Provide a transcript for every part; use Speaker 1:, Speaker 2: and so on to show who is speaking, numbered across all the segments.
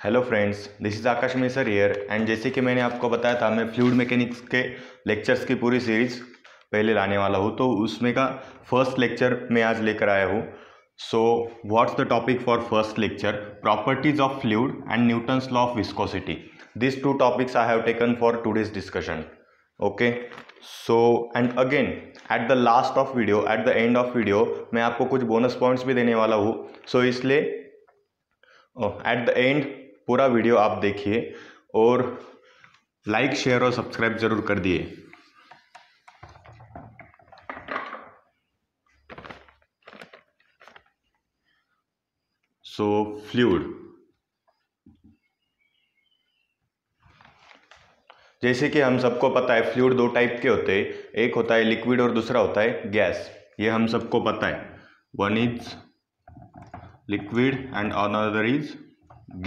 Speaker 1: Hello friends, this is Akash Mesar here and जैसे कि मैंने आपको बताया था, मैं फ्लूइड मैकेनिक्स के लेक्चर्स की पूरी सीरीज़ पहले लाने वाला हूँ। तो उसमें का फर्स्ट लेक्चर मैं आज लेकर आया हूँ। So what's the topic for first lecture? Properties of fluid and Newton's law of viscosity. This to topics I have taken for today's discussion. Okay, so and again at the last of video, at the end of video मैं आपको कुछ bonus points भी देने वाला हूँ। सो इसलिए at the end पूरा video आप देखिए और लाइक, शेयर और सब्सक्राइब जरूर कर दिए। सो फ्लूइड, जैसे कि हम सबको पता है फ्लूइड दो टाइप के होते हैं, एक होता है लिक्विड और दूसरा होता है गैस। ये हम सबको पता है, one is liquid and another is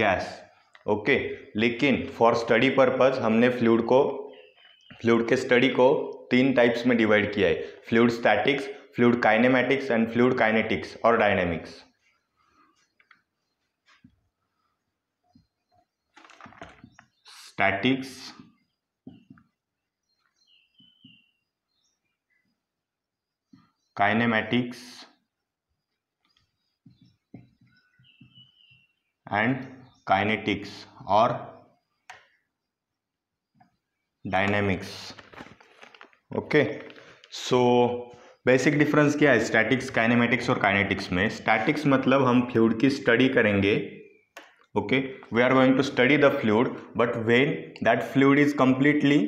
Speaker 1: gas. Okay, लेकिन फॉर स्टडी पर्पज हमने फ्लूइड के स्टडी को तीन टाइप्स में डिवाइड किया है: fluid statics, fluid kinematics and fluid kinetics और dynamics. Statics, kinematics and kinetics और dynamics. Okay, so basic difference क्या है स्टैटिक्स, काइनेमेटिक्स और काइनेटिक्स में? स्टैटिक्स मतलब हम फ्लूइड की स्टडी करेंगे। Okay, we are going to study the fluid, but when that fluid is completely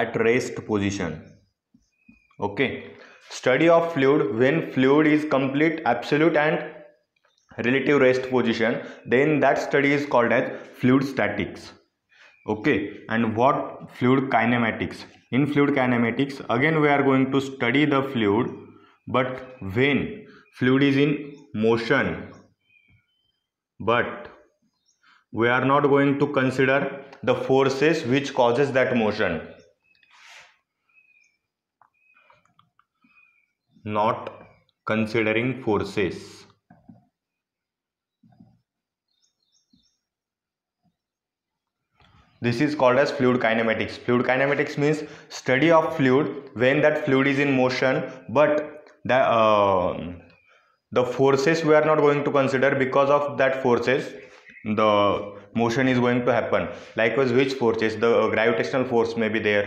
Speaker 1: at rest position. Okay, study of fluid when fluid is complete, absolute and relative rest position, then that study is called as fluid statics. Okay, and what fluid kinematics? In fluid kinematics again we are going to study the fluid, but when fluid is in motion, but we are not going to consider the forces which causes that motion. Not considering forces. This is called as fluid kinematics. Fluid kinematics means study of fluid when that fluid is in motion, but the forces we are not going to consider. Because of that forces the motion is going to happen. Likewise, which forces? The gravitational force may be there,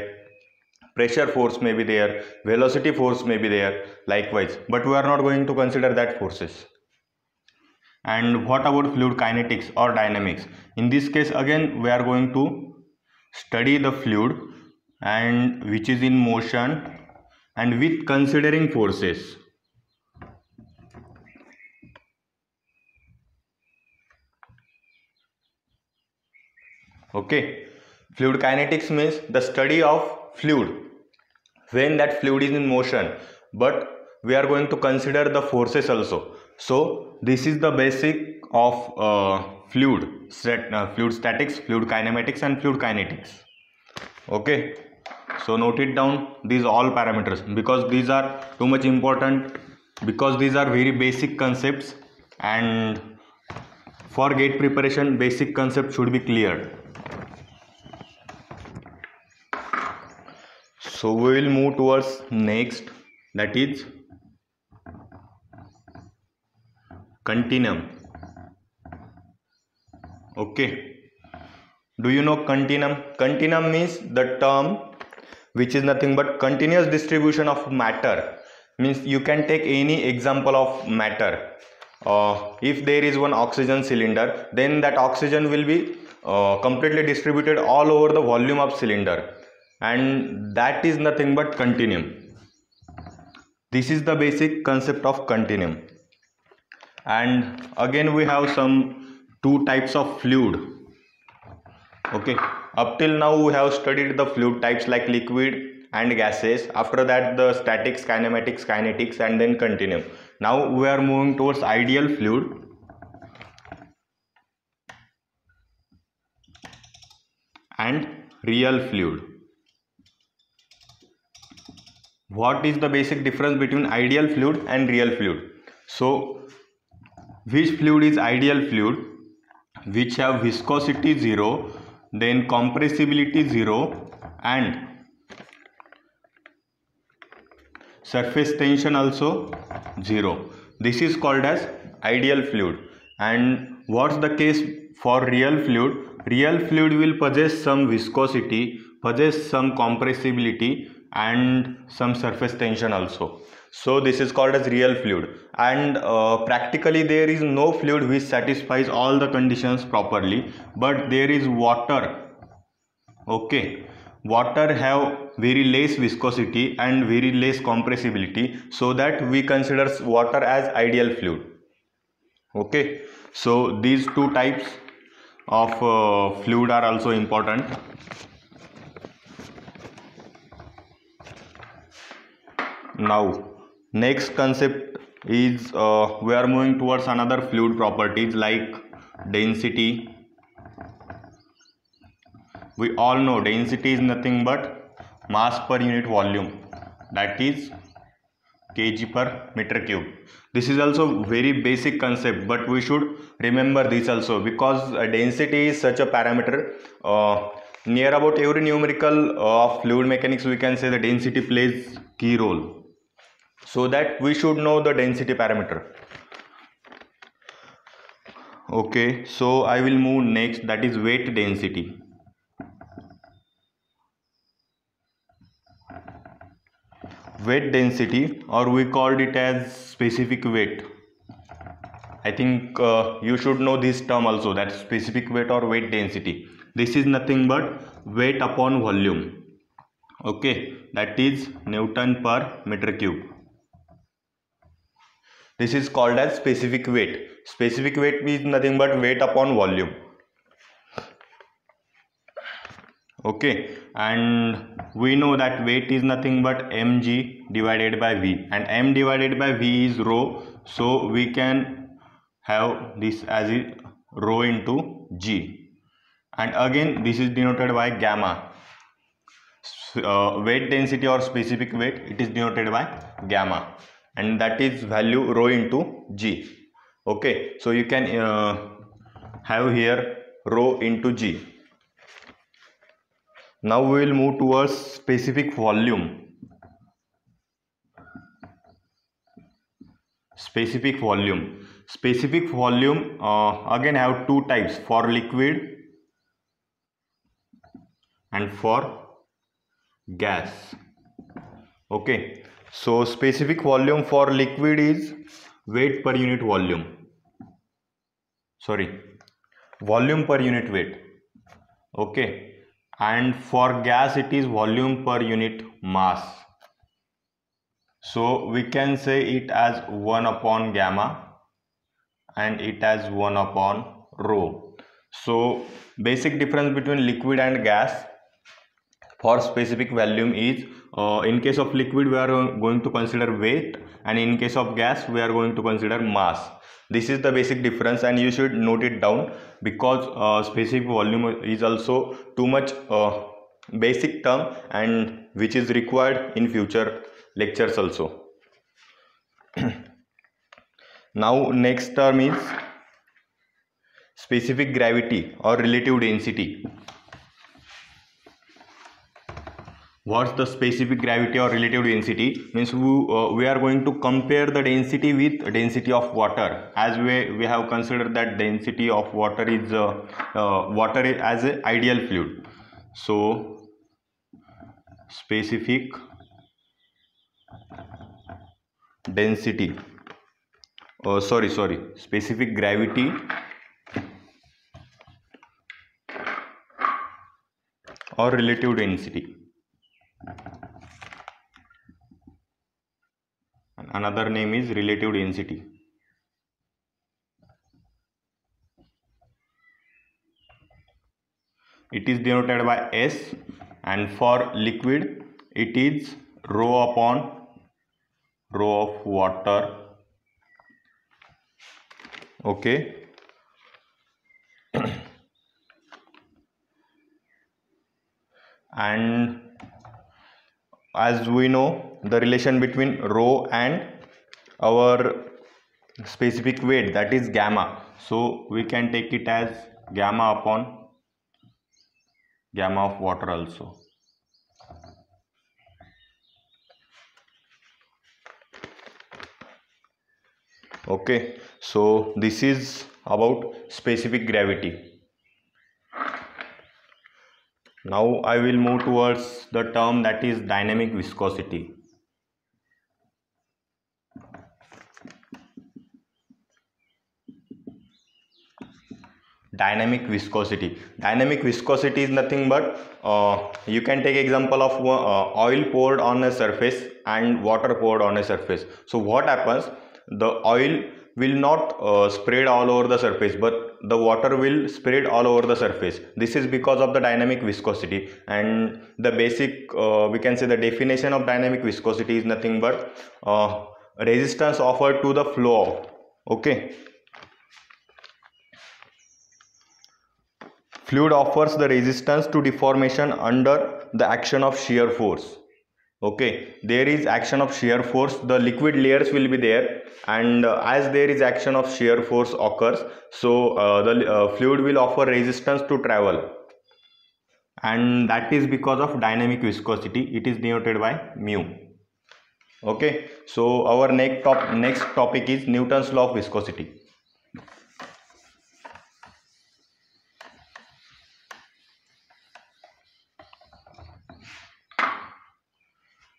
Speaker 1: pressure force may be there, velocity force may be there, likewise, but we are not going to consider that forces. And what about fluid kinetics or dynamics? In this case again we are going to study the fluid and which is in motion and with considering forces. Okay, fluid kinetics means the study of fluid when that fluid is in motion, but we are going to consider the forces also. So this is the basic of fluid statics, fluid kinematics and fluid kinetics. Okay, so note it down, these all parameters, because these are too much important, because these are very basic concepts, and for gate preparation basic concepts should be cleared. So we will move towards next, that is continuum. Okay, do you know continuum? Continuum means the term which is nothing but continuous distribution of matter. Means you can take any example of matter. If there is one oxygen cylinder, then that oxygen will be completely distributed all over the volume of cylinder, and that is nothing but continuum. This is the basic concept of continuum. And again we have some two types of fluid. Okay, up till now we have studied the fluid types like liquid and gases. After that the statics, kinematics, kinetics, and then continuum. Now we are moving towards ideal fluid and real fluid. What is the basic difference between ideal fluid and real fluid? So which fluid is ideal fluid? which have viscosity 0, then compressibility 0 and surface tension also 0. This is called as ideal fluid. And what's the case for real fluid? Real fluid will possess some viscosity, possess some compressibility and some surface tension also. So this is called as real fluid. And practically there is no fluid which satisfies all the conditions properly, but there is water. Okay, water have very less viscosity and very less compressibility, so that we consider water as ideal fluid. Okay, so these two types of fluid are also important. Now next concept is we are moving towards another fluid properties like density. We all know density is nothing but mass per unit volume, that is kg per meter cube. This is also very basic concept, but we should remember this also, because density is such a parameter. Near about every numerical of fluid mechanics we can say the density plays key role, so that we should know the density parameter. Okay, so I will move next, that is weight density. Weight density, or we called it as specific weight. I think you should know this term also, that specific weight or weight density. This is nothing but weight upon volume. Okay, that is Newton per meter cube. This is called as specific weight. Specific weight is nothing but weight upon volume. Okay, and we know that weight is nothing but mg divided by v, and m divided by v is rho, so we can have this as rho into g, and again this is denoted by gamma. Weight density or specific weight, it is denoted by gamma, and that is value rho into g. Okay, so you can have here rho into g. Now we will move towards specific volume. Specific volume. Specific volume again have two types, for liquid and for gas. Okay, so specific volume for liquid is weight per unit volume. Sorry, volume per unit weight. Okay, and for gas it is volume per unit mass. So we can say it as 1 upon gamma and it as 1 upon rho. So basic difference between liquid and gas for specific volume is in case of liquid we are going to consider weight, and in case of gas we are going to consider mass. This is the basic difference, and you should note it down, because specific volume is also too much basic term, and which is required in future lectures also. Now next term is specific gravity or relative density. What's the specific gravity or relative density? Means we are going to compare the density with density of water, as we have considered that density of water is as an ideal fluid. So specific density, specific gravity or relative density. Another name is relative density. It is denoted by S, and for liquid it is rho upon rho of water. Okay. And as we know the relation between rho and our specific weight, that is gamma, so we can take it as gamma upon gamma of water also. Okay, so this is about specific gravity. Now I will move towards the term that is dynamic viscosity. Dynamic viscosity is nothing but you can take example of oil poured on a surface and water poured on a surface. So what happens, the oil will not spread all over the surface, but the water will spread all over the surface. This is because of the dynamic viscosity. And the basic we can say the definition of dynamic viscosity is nothing but resistance offered to the flow. Okay, fluid offers the resistance to deformation under the action of shear force. Okay, there is action of shear force, the liquid layers will be there, and as there is action of shear force occurs, so the fluid will offer resistance to travel, and that is because of dynamic viscosity. It is denoted by mu. Okay, so our next topic is Newton's law of viscosity.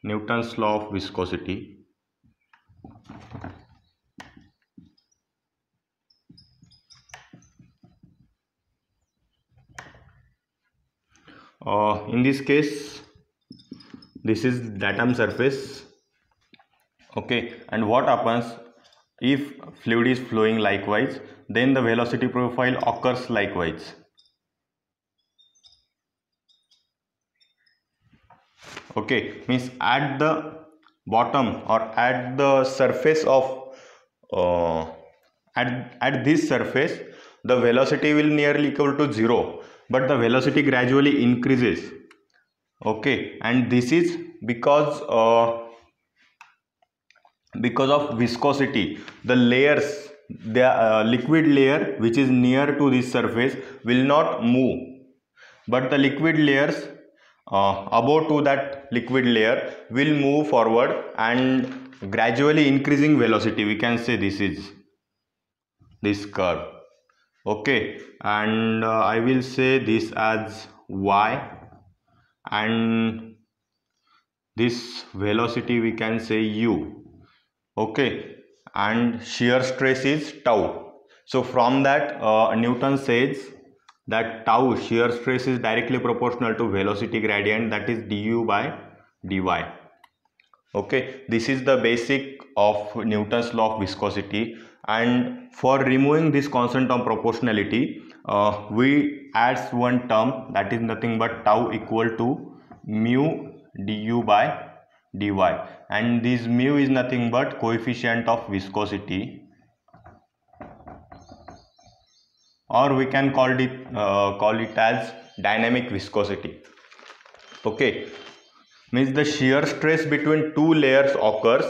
Speaker 1: Newton's law of viscosity. In this case, this is datum surface. Okay, and what happens if fluid is flowing likewise, then the velocity profile occurs likewise. Okay, means at the bottom or at the surface of at this surface, the velocity will nearly equal to 0, but the velocity gradually increases. Okay, and this is because of viscosity. The layers, the liquid layer which is near to this surface will not move, but the liquid layers above to that liquid layer will move forward and gradually increasing velocity. We can say this is this curve. Okay, and I will say this as y, and this velocity we can say u. Okay, and shear stress is tau. So from that Newton says that tau, shear stress, is directly proportional to velocity gradient, that is du by dy. Okay, this is the basic of Newton's law of viscosity. And for removing this constant term proportionality, we add one term, that is nothing but tau equal to mu du by dy, and this mu is nothing but coefficient of viscosity, or we can call it as dynamic viscosity. Okay, means the shear stress between two layers occurs.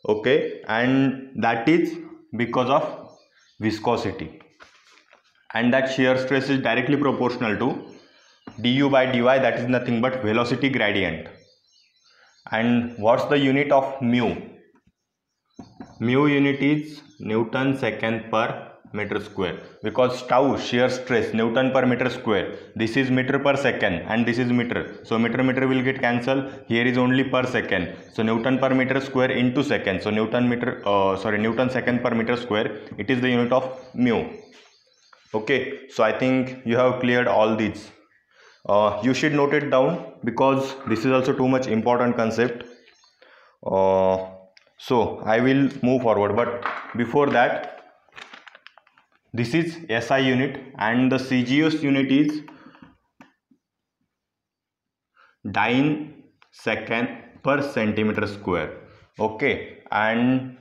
Speaker 1: Okay, and that is because of viscosity, and that shear stress is directly proportional to du by dy, that is nothing but velocity gradient. And what's the unit of mu? Mu unit is Newton second per meter square, because tau, shear stress, Newton per meter square, this is meter per second and this is meter, so meter will get cancelled. Here is only per second, so Newton per meter square into second, so Newton second per meter square, it is the unit of mu. Okay, so I think you have cleared all these. You should note it down, because this is also too much important concept. So I will move forward, but before that, this is SI unit, and the CGS unit is dyne second per centimeter square. Okay, and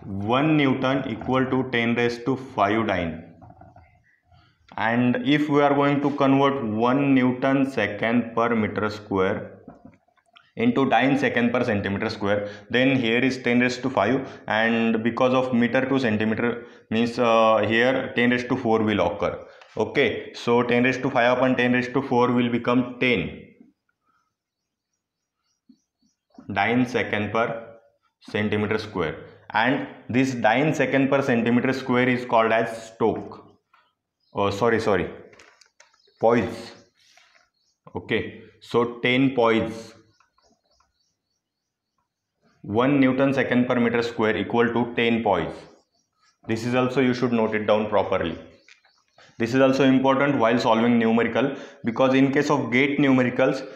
Speaker 1: 1 Newton equal to 10 raised to 5 dyne. And if we are going to convert 1 Newton second per meter square into dyne second per centimeter square. Then here is 10 raised to 5, and because of meter to centimeter means here 10 raised to 4 will occur. Okay, so 10 raised to 5 upon 10 raised to 4 will become 10 dyne second per centimeter square, and this dyne second per centimeter square is called as Stokes. Poise. Okay, so 10 poise, 1 Newton second per meter square equal to 10 poise. This is also, you should note it down properly. This is also important while solving numerical, because in case of gate numericals,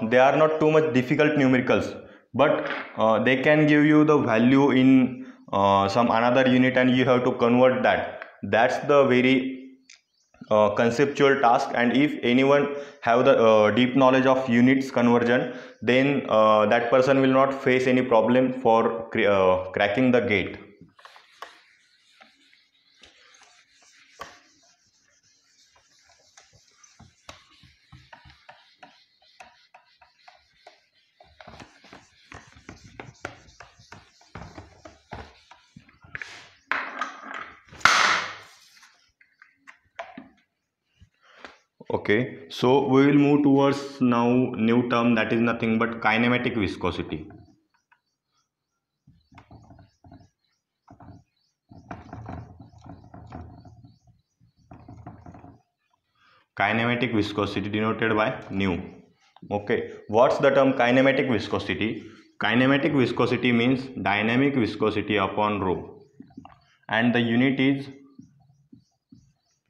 Speaker 1: they are not too much difficult numericals, but they can give you the value in some another unit and you have to convert that. That's the very conceptual task, and if anyone have the deep knowledge of units conversion, then that person will not face any problem for cracking the gate. Okay, so we will move towards now new term, that is nothing but kinematic viscosity. Kinematic viscosity denoted by nu. Okay, what's the term kinematic viscosity? Kinematic viscosity means dynamic viscosity upon rho, and the unit is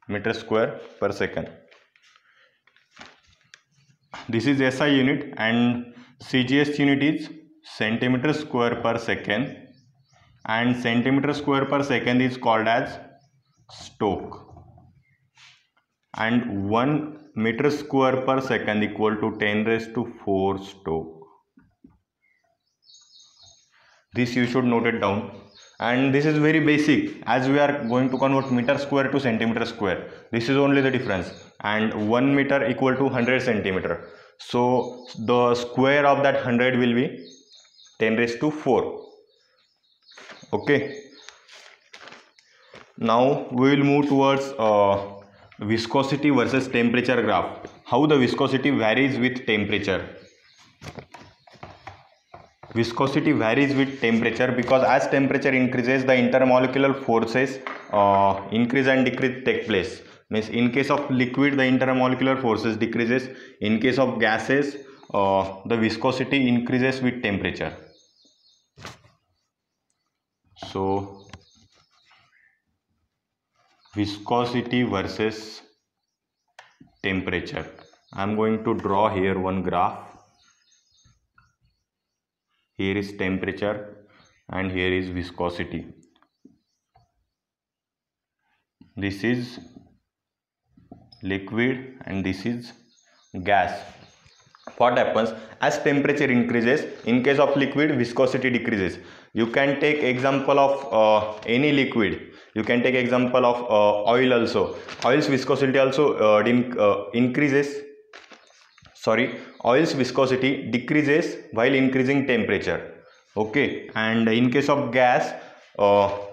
Speaker 1: meter square per second. This is SI unit, and CGS unit is centimeter square per second, and centimeter square per second is called as Stokes, and 1 meter square per second equal to 10 raised to 4 Stokes. This you should note it down, and this is very basic, as we are going to convert meter square to centimeter square. This is only the difference, and 1 meter equal to 100 centimeter, so the square of that 100 will be 10 raised to 4. Okay, now we will move towards viscosity versus temperature graph. How the viscosity varies with temperature. Viscosity varies with temperature because as temperature increases, the intermolecular forces increase and decrease take place. Means in case of liquid, the intermolecular forces decreases. In case of gases, the viscosity increases with temperature. So viscosity versus temperature. I am going to draw here one graph. Here is temperature and here is viscosity. This is liquid and this is gas. What happens as temperature increases? In case of liquid, viscosity decreases. You can take example of any liquid. You can take example of oil also. Oil's viscosity also increases. Oil's viscosity decreases while increasing temperature. Okay, and in case of gas,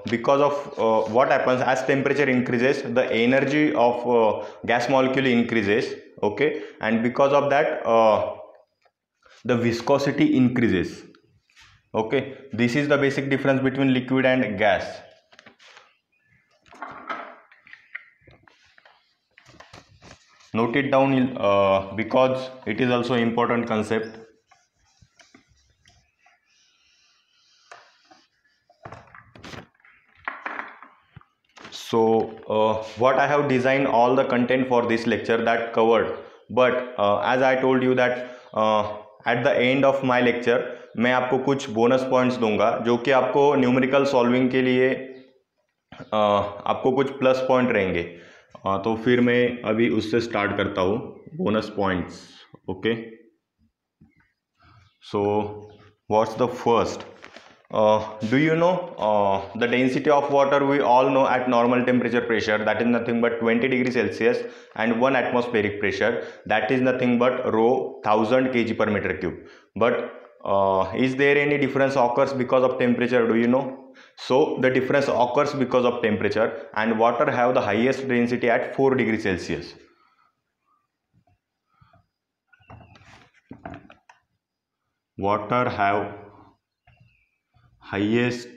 Speaker 1: because of what happens as temperature increases, the energy of gas molecule increases. Okay, and because of that the viscosity increases. Okay, this is the basic difference between liquid and gas. Note it down because it is also important concept. So what I have designed all the content for this lecture that covered, but as I told you that at the end of my lecture मैं आपको कुछ bonus points दूंगा जो कि आपको numerical solving के लिए आपको कुछ प्लस पॉइंट रहेंगे. तो फिर मैं अभी उससे स्टार्ट करता हूँ bonus points. Okay, so what's the first? Do you know the density of water? We all know at normal temperature pressure, that is nothing but 20 degrees Celsius, and 1 atmospheric pressure, that is nothing but rho 1000 kg per meter cube. But is there any difference occurs because of temperature? Do you know? So the difference occurs because of temperature, and water have the highest density at 4 degrees Celsius. Water have highest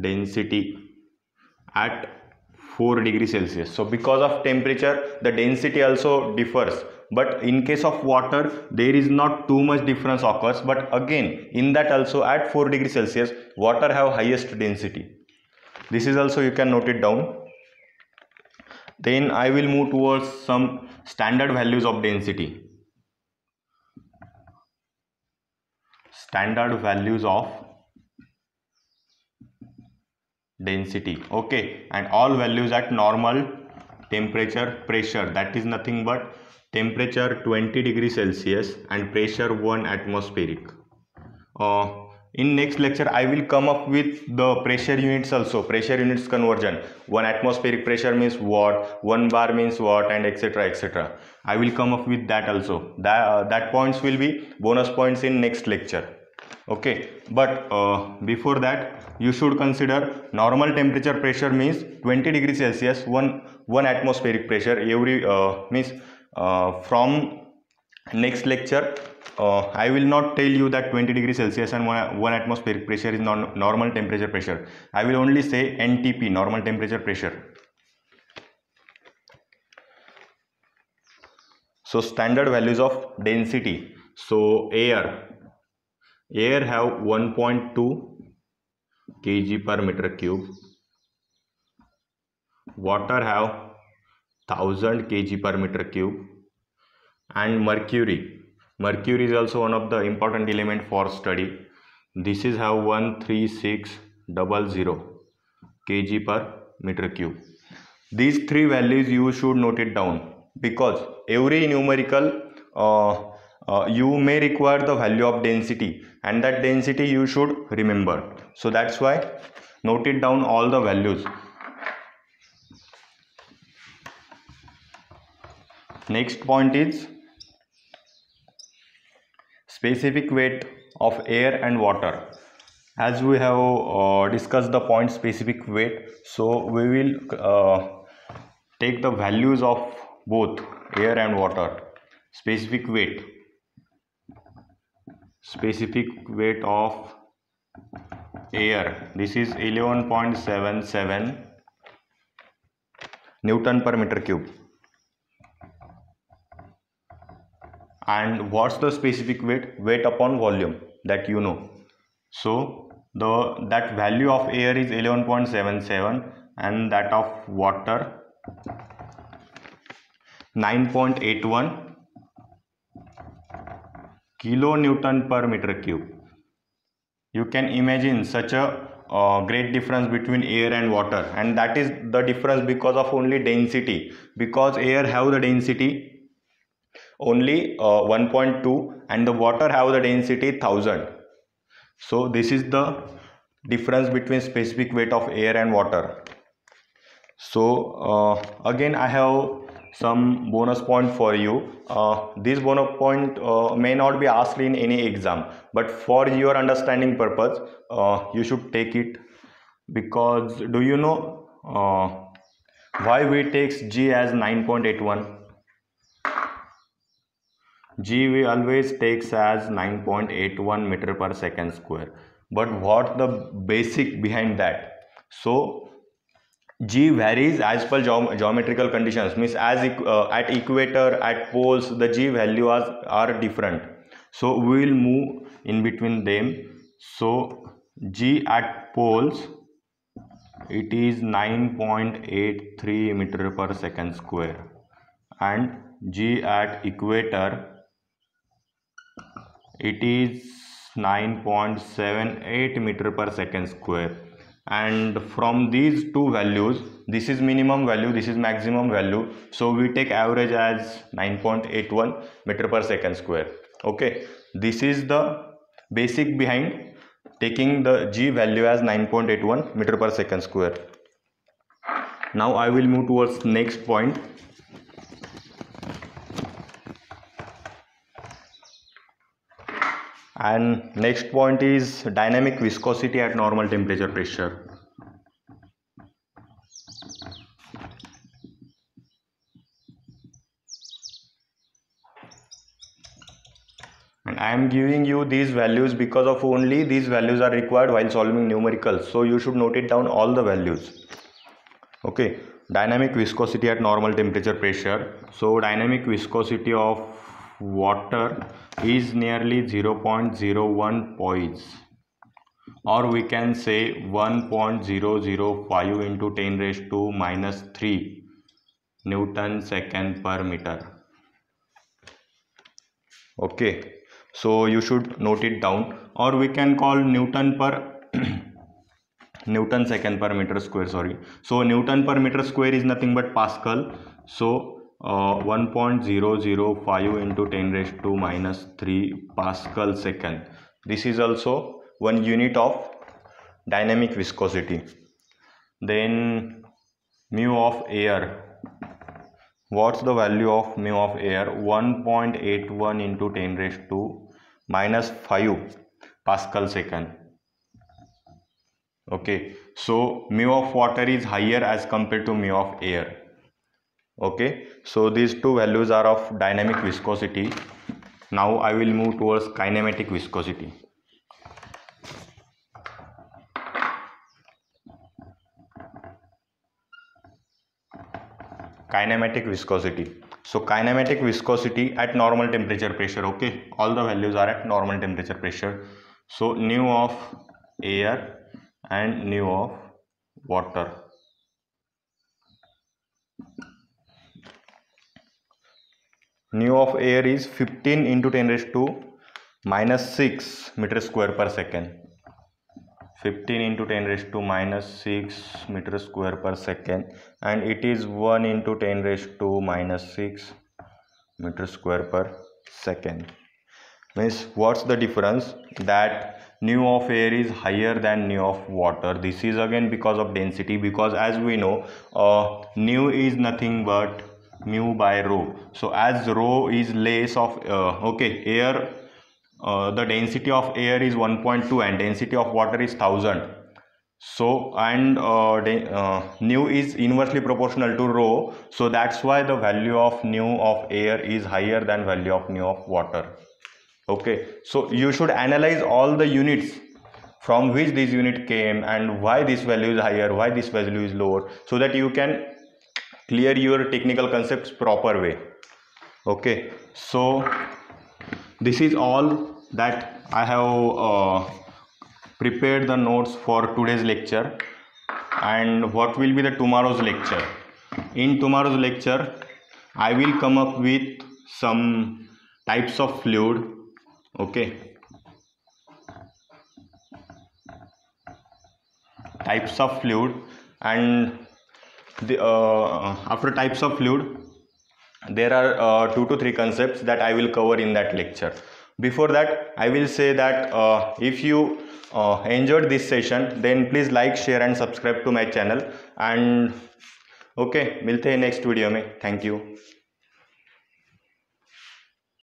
Speaker 1: density at 4 degrees Celsius. So because of temperature the density also differs, but in case of water there is not too much difference occurs, but again in that also at 4 degrees Celsius water have highest density. This is also you can note it down. Then I will move towards some standard values of density. Standard values of density. Okay, and all values at normal temperature pressure, that is nothing but temperature 20 degrees Celsius and pressure 1 atmospheric. In next lecture I will come up with the pressure units also, pressure units conversion. 1 atmospheric pressure means what, 1 bar means what, and etc etc. I will come up with that also. That points will be bonus points in next lecture. Okay, but before that you should consider normal temperature pressure means 20 degrees Celsius, 1 atmospheric pressure. Every means from next lecture I will not tell you that 20 degrees Celsius and 1 atmospheric pressure is normal temperature pressure. I will only say NTP, normal temperature pressure. So standard values of density. So air have 1.2 kg per meter cube, water have 1000 kg per meter cube, and mercury is also one of the important element for study. This is have 13600 kg per meter cube. These three values you should note it down, because every numerical you may require the value of density, and that density you should remember. So that's why note it down all the values. Next point is specific weight of air and water. As we have discussed the point specific weight, so we will take the values of both air and water. Specific weight of air, this is 11.77 Newton per meter cube. And what's the specific weight upon volume, that you know. So that value of air is 11.77 and that of water 9.81 kilonewton per meter cube. You can imagine such a great difference between air and water, and that is the difference because of only density, because air have the density only 1.2 and the water have the density 1000. So this is the difference between specific weight of air and water. So again I have some bonus point for you. This bonus point may not be asked in any exam, but for your understanding purpose you should take it, because do you know why we takes G as 9.81? G we always takes as 9.81 meter per second square, but what the basic behind that? So G varies as per geometrical conditions, means as at equator, at poles the G value are different, so we will move in between them. So G at poles it is 9.83 meter per second square, and G at equator it is 9.78 meter per second square. And from these two values, this is minimum value, this is maximum value, so we take average as 9.81 meter per second square. Okay, this is the basic behind taking the G value as 9.81 meter per second square. Now I will move towards next point. And next point is dynamic viscosity at normal temperature pressure. And I am giving you these values because of only these values are required while solving numericals. So you should note it down all the values. Okay, dynamic viscosity at normal temperature pressure. So dynamic viscosity of water is nearly 0.01 poise, or we can say 1.005 into 10 raised to minus 3 Newton second per meter. Okay, so you should note it down, or we can call Newton per Newton second per meter square, sorry. So Newton per meter square is nothing but Pascal. So 1.005 into 10 raised to minus 3 Pascal second. This is also one unit of dynamic viscosity. Then mu of air. What's the value of mu of air? 1.81 into 10 raised to minus 5 Pascal second. Okay, so mu of water is higher as compared to mu of air. Okay, so these two values are of dynamic viscosity. Now I will move towards kinematic viscosity. Kinematic viscosity. So kinematic viscosity at normal temperature pressure. Okay, all the values are at normal temperature pressure. So nu of air and nu of water. Nu of air is 15 into 10 raised to minus 6 meter square per second. 15 into 10 raised to minus 6 meter square per second, and it is 1 into 10 raised to minus 6 meter square per second. Means what's the difference? That nu of air is higher than nu of water. This is again because of density, because as we know nu is nothing but mu by rho. So as rho is less of air, the density of air is 1.2 and density of water is 1000. So and nu is inversely proportional to rho, so that's why the value of nu of air is higher than value of nu of water. Okay, so you should analyze all the units from which this unit came and why this value is higher, why this value is lower, so that you can clear your technical concepts proper way. Okay, so this is all that I have prepared the notes for today's lecture. And what will be the tomorrow's lecture? In tomorrow's lecture I will come up with some types of fluid. Okay, types of fluid, and after types of fluid there are 2 to 3 concepts that I will cover in that lecture. Before that I will say that if you enjoyed this session, then please like, share and subscribe to my channel. And okay, मिलते हैं next video में. Thank you.